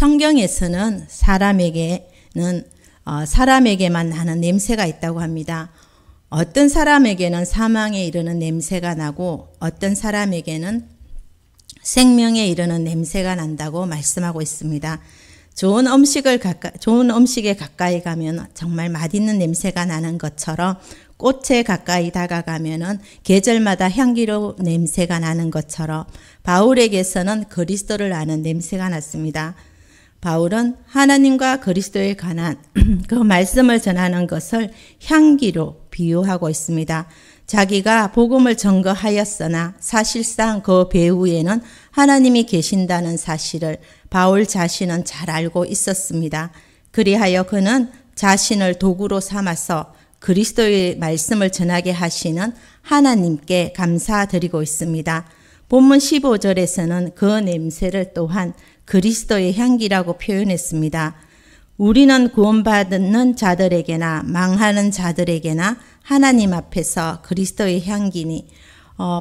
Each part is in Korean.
성경에서는 사람에게만 나는 냄새가 있다고 합니다. 어떤 사람에게는 사망에 이르는 냄새가 나고 어떤 사람에게는 생명에 이르는 냄새가 난다고 말씀하고 있습니다. 좋은 음식에 가까이 가면 정말 맛있는 냄새가 나는 것처럼 꽃에 가까이 다가가면은 계절마다 향기로운 냄새가 나는 것처럼 바울에게서는 그리스도를 아는 냄새가 났습니다. 바울은 하나님과 그리스도에 관한 그 말씀을 전하는 것을 향기로 비유하고 있습니다. 자기가 복음을 전거하였으나 사실상 그 배후에는 하나님이 계신다는 사실을 바울 자신은 잘 알고 있었습니다. 그리하여 그는 자신을 도구로 삼아서 그리스도의 말씀을 전하게 하시는 하나님께 감사드리고 있습니다. 본문 15절에서는 그 냄새를 또한 그리스도의 향기라고 표현했습니다. 우리는 구원받는 자들에게나 망하는 자들에게나 하나님 앞에서 그리스도의 향기니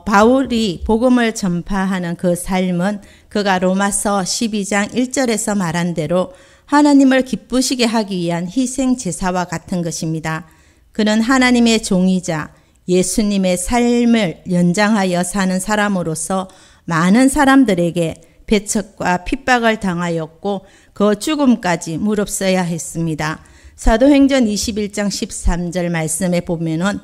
바울이 복음을 전파하는 그 삶은 그가 로마서 12장 1절에서 말한 대로 하나님을 기쁘시게 하기 위한 희생 제사와 같은 것입니다. 그는 하나님의 종이자 예수님의 삶을 연장하여 사는 사람으로서 많은 사람들에게 배척과 핍박을 당하였고 그 죽음까지 무릅써야 했습니다. 사도행전 21장 13절 말씀에 보면은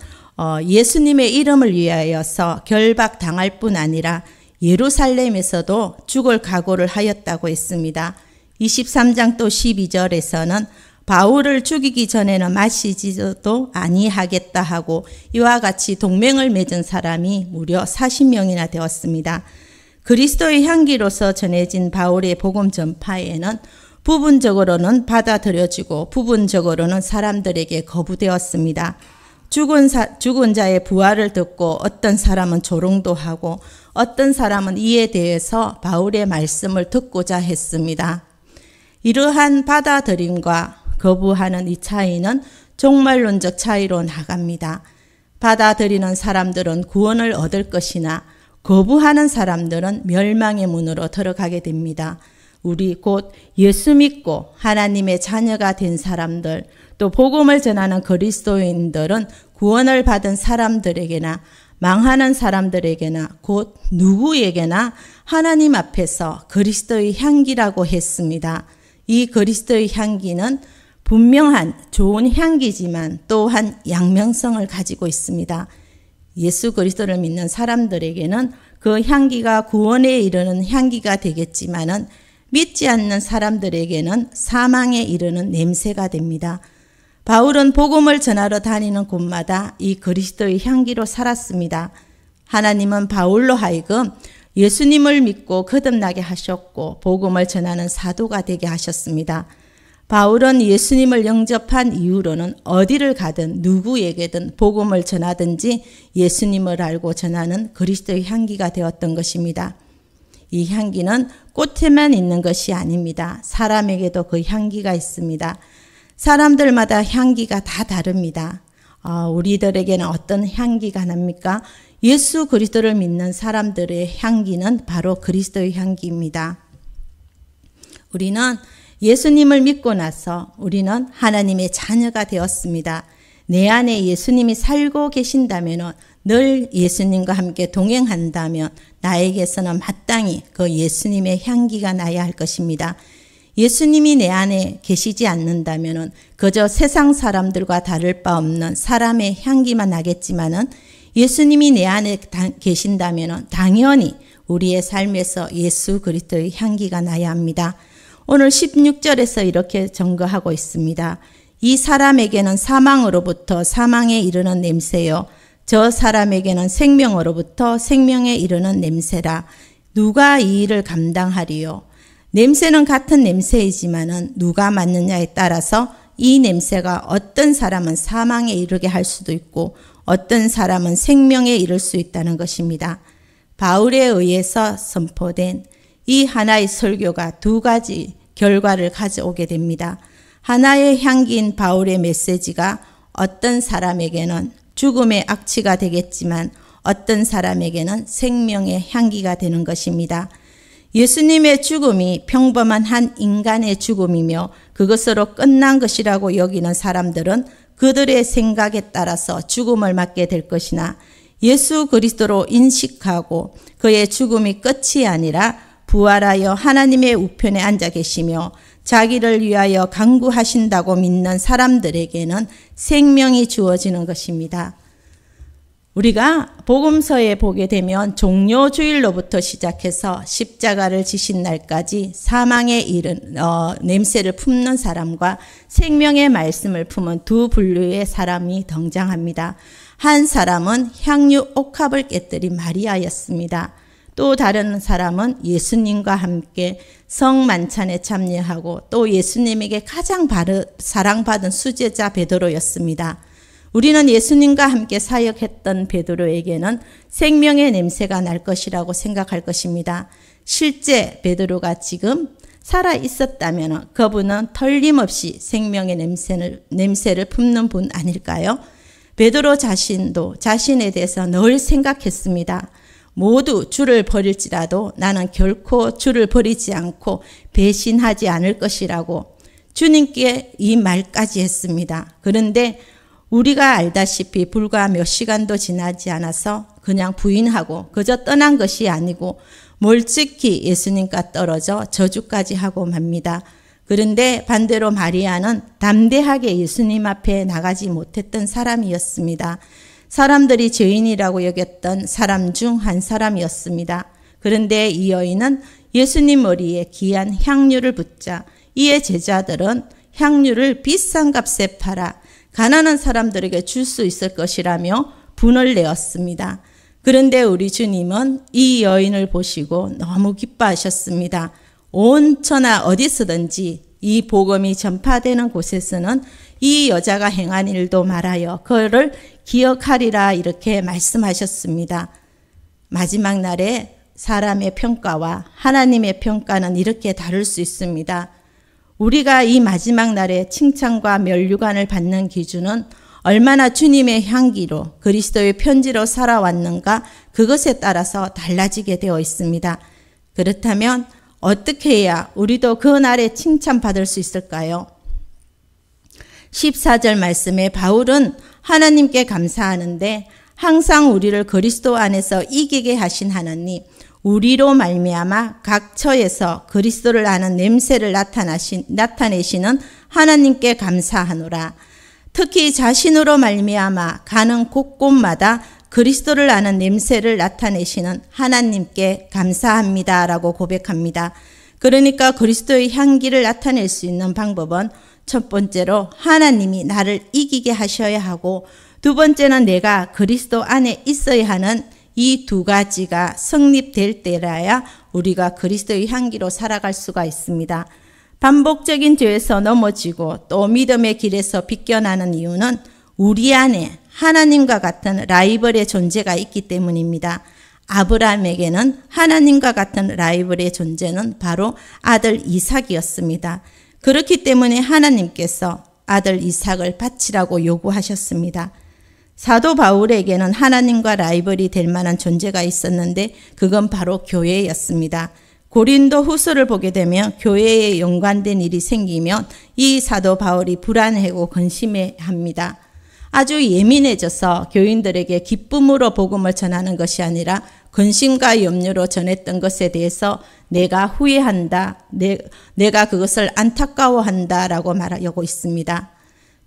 예수님의 이름을 위하여서 결박당할 뿐 아니라 예루살렘에서도 죽을 각오를 하였다고 했습니다. 23장 또 12절에서는 바울을 죽이기 전에는 마시지도 아니하겠다 하고 이와 같이 동맹을 맺은 사람이 무려 40명이나 되었습니다. 그리스도의 향기로서 전해진 바울의 복음 전파에는 부분적으로는 받아들여지고 부분적으로는 사람들에게 거부되었습니다. 죽은 자의 부활을 듣고 어떤 사람은 조롱도 하고 어떤 사람은 이에 대해서 바울의 말씀을 듣고자 했습니다. 이러한 받아들임과 거부하는 이 차이는 종말론적 차이로 나갑니다. 받아들이는 사람들은 구원을 얻을 것이나 거부하는 사람들은 멸망의 문으로 들어가게 됩니다. 우리 곧 예수 믿고 하나님의 자녀가 된 사람들, 또 복음을 전하는 그리스도인들은 구원을 받은 사람들에게나 망하는 사람들에게나 곧 누구에게나 하나님 앞에서 그리스도의 향기라고 했습니다. 이 그리스도의 향기는 분명한 좋은 향기지만 또한 양면성을 가지고 있습니다. 예수 그리스도를 믿는 사람들에게는 그 향기가 구원에 이르는 향기가 되겠지만은 믿지 않는 사람들에게는 사망에 이르는 냄새가 됩니다. 바울은 복음을 전하러 다니는 곳마다 이 그리스도의 향기로 살았습니다. 하나님은 바울로 하여금 예수님을 믿고 거듭나게 하셨고 복음을 전하는 사도가 되게 하셨습니다. 바울은 예수님을 영접한 이후로는 어디를 가든 누구에게든 복음을 전하든지 예수님을 알고 전하는 그리스도의 향기가 되었던 것입니다. 이 향기는 꽃에만 있는 것이 아닙니다. 사람에게도 그 향기가 있습니다. 사람들마다 향기가 다 다릅니다. 우리들에게는 어떤 향기가 납니까? 예수 그리스도를 믿는 사람들의 향기는 바로 그리스도의 향기입니다. 우리는 예수님을 믿고 나서 우리는 하나님의 자녀가 되었습니다. 내 안에 예수님이 살고 계신다면, 늘 예수님과 함께 동행한다면 나에게서는 마땅히 그 예수님의 향기가 나야 할 것입니다. 예수님이 내 안에 계시지 않는다면 그저 세상 사람들과 다를 바 없는 사람의 향기만 나겠지만은 예수님이 내 안에 계신다면 당연히 우리의 삶에서 예수 그리스도의 향기가 나야 합니다. 오늘 16절에서 이렇게 증거하고 있습니다. 이 사람에게는 사망으로부터 사망에 이르는 냄새요, 저 사람에게는 생명으로부터 생명에 이르는 냄새라. 누가 이 일을 감당하리요? 냄새는 같은 냄새이지만은 누가 맡느냐에 따라서 이 냄새가 어떤 사람은 사망에 이르게 할 수도 있고 어떤 사람은 생명에 이를 수 있다는 것입니다. 바울에 의해서 선포된 이 하나의 설교가 두 가지 결과를 가져오게 됩니다. 하나의 향기인 바울의 메시지가 어떤 사람에게는 죽음의 악취가 되겠지만 어떤 사람에게는 생명의 향기가 되는 것입니다. 예수님의 죽음이 평범한 한 인간의 죽음이며 그것으로 끝난 것이라고 여기는 사람들은 그들의 생각에 따라서 죽음을 맞게 될 것이나 예수 그리스도로 인식하고 그의 죽음이 끝이 아니라 부활하여 하나님의 우편에 앉아 계시며 자기를 위하여 간구하신다고 믿는 사람들에게는 생명이 주어지는 것입니다. 우리가 복음서에 보게 되면 종료주일로부터 시작해서 십자가를 지신 날까지 사망에 이른 냄새를 품는 사람과 생명의 말씀을 품은 두 분류의 사람이 등장합니다. 한 사람은 향유 옥합을 깨뜨린 마리아였습니다. 또 다른 사람은 예수님과 함께 성만찬에 참여하고 또 예수님에게 가장 사랑받은 수제자 베드로였습니다. 우리는 예수님과 함께 사역했던 베드로에게는 생명의 냄새가 날 것이라고 생각할 것입니다. 실제 베드로가 지금 살아 있었다면 그분은 틀림없이 생명의 냄새를 품는 분 아닐까요? 베드로 자신도 자신에 대해서 늘 생각했습니다. 모두 주를 버릴지라도 나는 결코 주를 버리지 않고 배신하지 않을 것이라고 주님께 이 말까지 했습니다. 그런데 우리가 알다시피 불과 몇 시간도 지나지 않아서 그냥 부인하고 그저 떠난 것이 아니고 멀찍이 예수님과 떨어져 저주까지 하고 맙니다. 그런데 반대로 마리아는 담대하게 예수님 앞에 나가지 못했던 사람이었습니다. 사람들이 죄인이라고 여겼던 사람 중 한 사람이었습니다. 그런데 이 여인은 예수님 머리에 귀한 향유를 붓자 이에 제자들은 향유를 비싼 값에 팔아 가난한 사람들에게 줄 수 있을 것이라며 분을 내었습니다. 그런데 우리 주님은 이 여인을 보시고 너무 기뻐하셨습니다. 온 천하 어디서든지 이 복음이 전파되는 곳에서는 이 여자가 행한 일도 말하여 그를 기억하리라 이렇게 말씀하셨습니다. 마지막 날에 사람의 평가와 하나님의 평가는 이렇게 다를 수 있습니다. 우리가 이 마지막 날에 칭찬과 면류관을 받는 기준은 얼마나 주님의 향기로 그리스도의 편지로 살아왔는가 그것에 따라서 달라지게 되어 있습니다. 그렇다면 어떻게 해야 우리도 그 날에 칭찬받을 수 있을까요? 14절 말씀에 바울은 하나님께 감사하는데 항상 우리를 그리스도 안에서 이기게 하신 하나님, 우리로 말미암아 각 처에서 그리스도를 아는 냄새를 나타내시는 하나님께 감사하노라. 특히 자신으로 말미암아 가는 곳곳마다 그리스도를 아는 냄새를 나타내시는 하나님께 감사합니다라고 고백합니다. 그러니까 그리스도의 향기를 나타낼 수 있는 방법은 첫 번째로 하나님이 나를 이기게 하셔야 하고 두 번째는 내가 그리스도 안에 있어야 하는 이 두 가지가 성립될 때라야 우리가 그리스도의 향기로 살아갈 수가 있습니다. 반복적인 죄에서 넘어지고 또 믿음의 길에서 비껴나는 이유는 우리 안에 하나님과 같은 라이벌의 존재가 있기 때문입니다. 아브라함에게는 하나님과 같은 라이벌의 존재는 바로 아들 이삭이었습니다. 그렇기 때문에 하나님께서 아들 이삭을 바치라고 요구하셨습니다. 사도 바울에게는 하나님과 라이벌이 될 만한 존재가 있었는데 그건 바로 교회였습니다. 고린도 후서를 보게 되면 교회에 연관된 일이 생기면 이 사도 바울이 불안해하고 근심해합니다. 아주 예민해져서 교인들에게 기쁨으로 복음을 전하는 것이 아니라 근심과 염려로 전했던 것에 대해서 내가 후회한다, 내가 그것을 안타까워한다 라고 말하고 있습니다.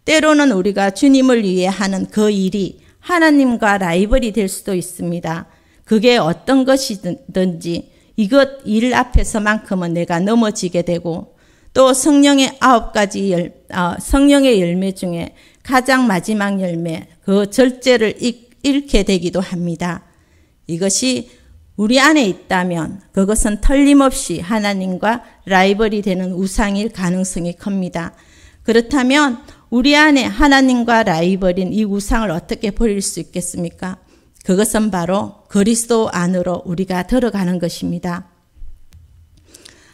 때로는 우리가 주님을 위해 하는 그 일이 하나님과 라이벌이 될 수도 있습니다. 그게 어떤 것이든지 이것 일 앞에서만큼은 내가 넘어지게 되고 또 성령의 9가지 성령의 열매 중에 가장 마지막 열매 그 절제를 잃게 되기도 합니다. 이것이 우리 안에 있다면 그것은 틀림없이 하나님과 라이벌이 되는 우상일 가능성이 큽니다. 그렇다면 우리 안에 하나님과 라이벌인 이 우상을 어떻게 버릴 수 있겠습니까? 그것은 바로 그리스도 안으로 우리가 들어가는 것입니다.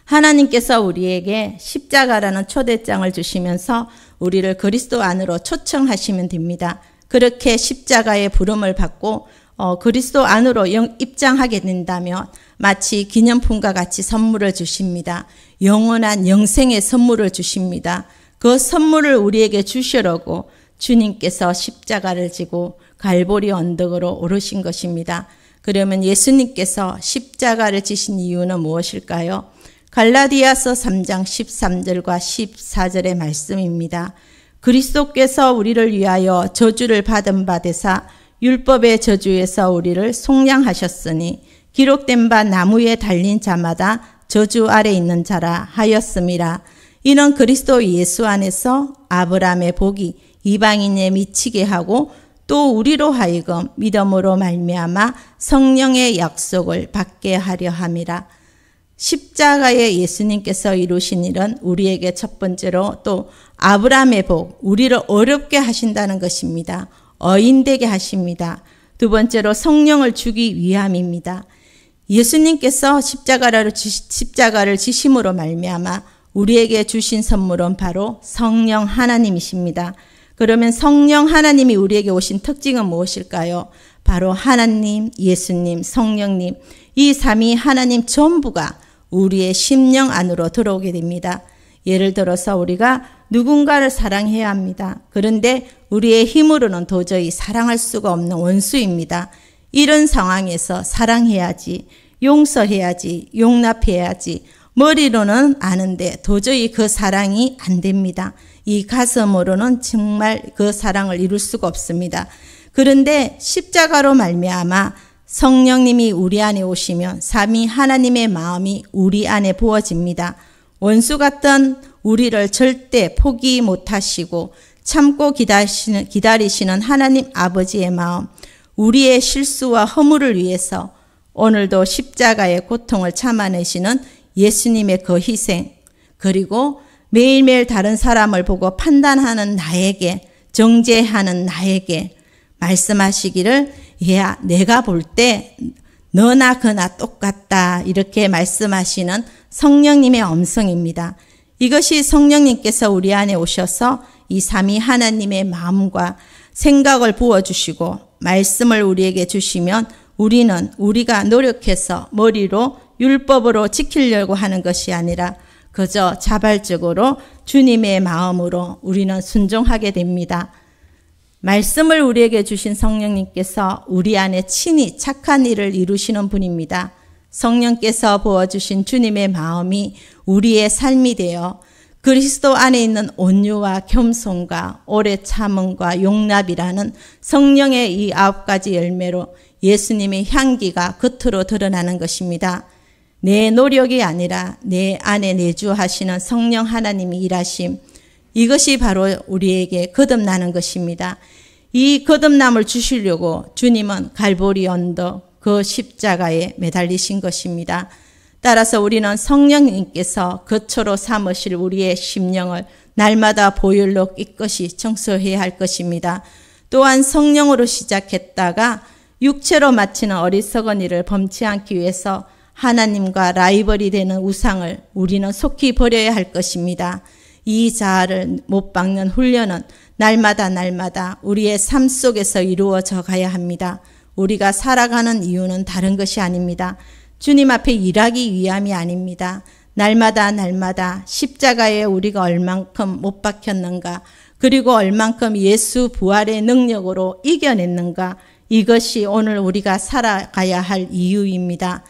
하나님께서 우리에게 십자가라는 초대장을 주시면서 우리를 그리스도 안으로 초청하시면 됩니다. 그렇게 십자가의 부름을 받고 그리스도 안으로 입장하게 된다면 마치 기념품과 같이 선물을 주십니다. 영원한 영생의 선물을 주십니다. 그 선물을 우리에게 주시려고 주님께서 십자가를 지고 갈보리 언덕으로 오르신 것입니다. 그러면 예수님께서 십자가를 지신 이유는 무엇일까요? 갈라디아서 3장 13절과 14절의 말씀입니다. 그리스도께서 우리를 위하여 저주를 받은 바 되사 율법의 저주에서 우리를 속량하셨으니 기록된 바 나무에 달린 자마다 저주 아래 있는 자라 하였음이라. 이는 그리스도 예수 안에서 아브라함의 복이 이방인에 미치게 하고 또 우리로 하여금 믿음으로 말미암아 성령의 약속을 받게 하려 함이라. 십자가에 예수님께서 이루신 일은 우리에게 첫 번째로 또 아브라함의 복, 우리를 어렵게 하신다는 것입니다. 어인되게 하십니다. 두 번째로 성령을 주기 위함입니다. 예수님께서 십자가를 지심으로 말미암아 우리에게 주신 선물은 바로 성령 하나님이십니다. 그러면 성령 하나님이 우리에게 오신 특징은 무엇일까요? 바로 하나님, 예수님, 성령님, 이 삼위 하나님 전부가 우리의 심령 안으로 들어오게 됩니다. 예를 들어서 우리가 누군가를 사랑해야 합니다. 그런데 우리의 힘으로는 도저히 사랑할 수가 없는 원수입니다. 이런 상황에서 사랑해야지, 용서해야지, 용납해야지, 머리로는 아는데 도저히 그 사랑이 안 됩니다. 이 가슴으로는 정말 그 사랑을 이룰 수가 없습니다. 그런데 십자가로 말미암아 성령님이 우리 안에 오시면 삼위 하나님의 마음이 우리 안에 부어집니다. 원수 같던 우리를 절대 포기 못하시고 참고 기다리시는 하나님 아버지의 마음, 우리의 실수와 허물을 위해서 오늘도 십자가의 고통을 참아내시는 예수님의 그 희생, 그리고 매일매일 다른 사람을 보고 판단하는 나에게, 정죄하는 나에게 말씀하시기를, 야, 내가 볼 때 너나 그나 똑같다, 이렇게 말씀하시는 성령님의 음성입니다. 이것이 성령님께서 우리 안에 오셔서 이 삼위 하나님의 마음과 생각을 부어주시고 말씀을 우리에게 주시면 우리는 우리가 노력해서 머리로 율법으로 지키려고 하는 것이 아니라 그저 자발적으로 주님의 마음으로 우리는 순종하게 됩니다. 말씀을 우리에게 주신 성령님께서 우리 안에 친히 착한 일을 이루시는 분입니다. 성령께서 부어주신 주님의 마음이 우리의 삶이 되어 그리스도 안에 있는 온유와 겸손과 오래 참음과 용납이라는 성령의 이 9가지 열매로 예수님의 향기가 겉으로 드러나는 것입니다. 내 노력이 아니라 내 안에 내주하시는 성령 하나님이 일하심, 이것이 바로 우리에게 거듭나는 것입니다. 이 거듭남을 주시려고 주님은 갈보리 언덕 그 십자가에 매달리신 것입니다. 따라서 우리는 성령님께서 거처로 삼으실 우리의 심령을 날마다 보혈로 깨끗이 청소해야 할 것입니다. 또한 성령으로 시작했다가 육체로 마치는 어리석은 일을 범치 않기 위해서 하나님과 라이벌이 되는 우상을 우리는 속히 버려야 할 것입니다. 이 자아를 못 박는 훈련은 날마다 우리의 삶 속에서 이루어져 가야 합니다. 우리가 살아가는 이유는 다른 것이 아닙니다. 주님 앞에 일하기 위함이 아닙니다. 날마다 십자가에 우리가 얼만큼 못 박혔는가, 그리고 얼만큼 예수 부활의 능력으로 이겨냈는가, 이것이 오늘 우리가 살아가야 할 이유입니다.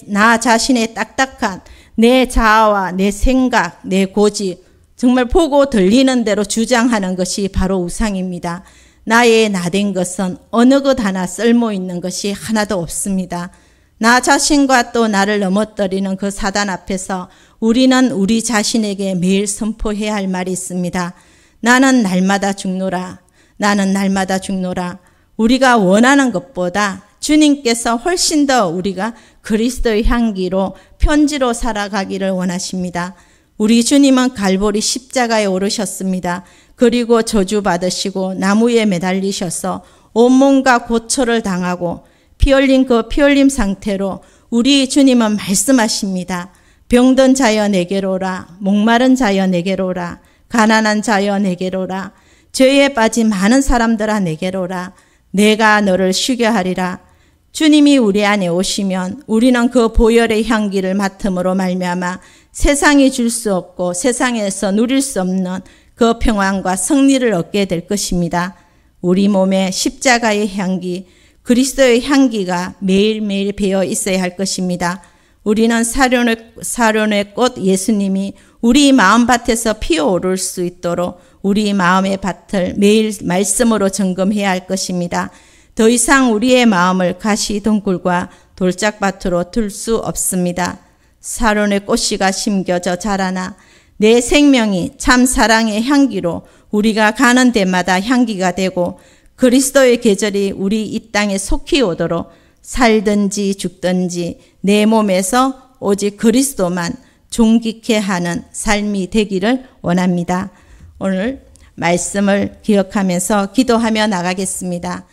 나 자신의 딱딱한 내 자아와 내 생각, 내 고집, 정말 보고 들리는 대로 주장하는 것이 바로 우상입니다. 나의 나된 것은 어느 것 하나 쓸모있는 것이 하나도 없습니다. 나 자신과 또 나를 넘어뜨리는 그 사단 앞에서 우리는 우리 자신에게 매일 선포해야 할 말이 있습니다. 나는 날마다 죽노라. 나는 날마다 죽노라. 우리가 원하는 것보다 주님께서 훨씬 더 우리가 그리스도의 향기로 편지로 살아가기를 원하십니다. 우리 주님은 갈보리 십자가에 오르셨습니다. 그리고 저주받으시고 나무에 매달리셔서 온몸과 고초를 당하고 피 흘린 그 피 흘림 상태로 우리 주님은 말씀하십니다. 병든 자여 내게로 오라. 목마른 자여 내게로 오라. 가난한 자여 내게로 오라. 죄에 빠진 많은 사람들아 내게로 오라. 내가 너를 쉬게 하리라. 주님이 우리 안에 오시면 우리는 그 보혈의 향기를 맡음으로 말미암아 세상이 줄 수 없고 세상에서 누릴 수 없는 그 평안과 승리를 얻게 될 것입니다. 우리 몸에 십자가의 향기, 그리스도의 향기가 매일매일 배어 있어야 할 것입니다. 우리는 사륜의 꽃 예수님이 우리 마음밭에서 피어오를 수 있도록 우리 마음의 밭을 매일 말씀으로 점검해야 할 것입니다. 더 이상 우리의 마음을 가시덩굴과 돌짝밭으로 둘 수 없습니다. 사륜의 꽃씨가 심겨져 자라나 내 생명이 참 사랑의 향기로 우리가 가는 데마다 향기가 되고 그리스도의 계절이 우리 이 땅에 속히 오도록 살든지 죽든지 내 몸에서 오직 그리스도만 존귀케 하는 삶이 되기를 원합니다. 오늘 말씀을 기억하면서 기도하며 나가겠습니다.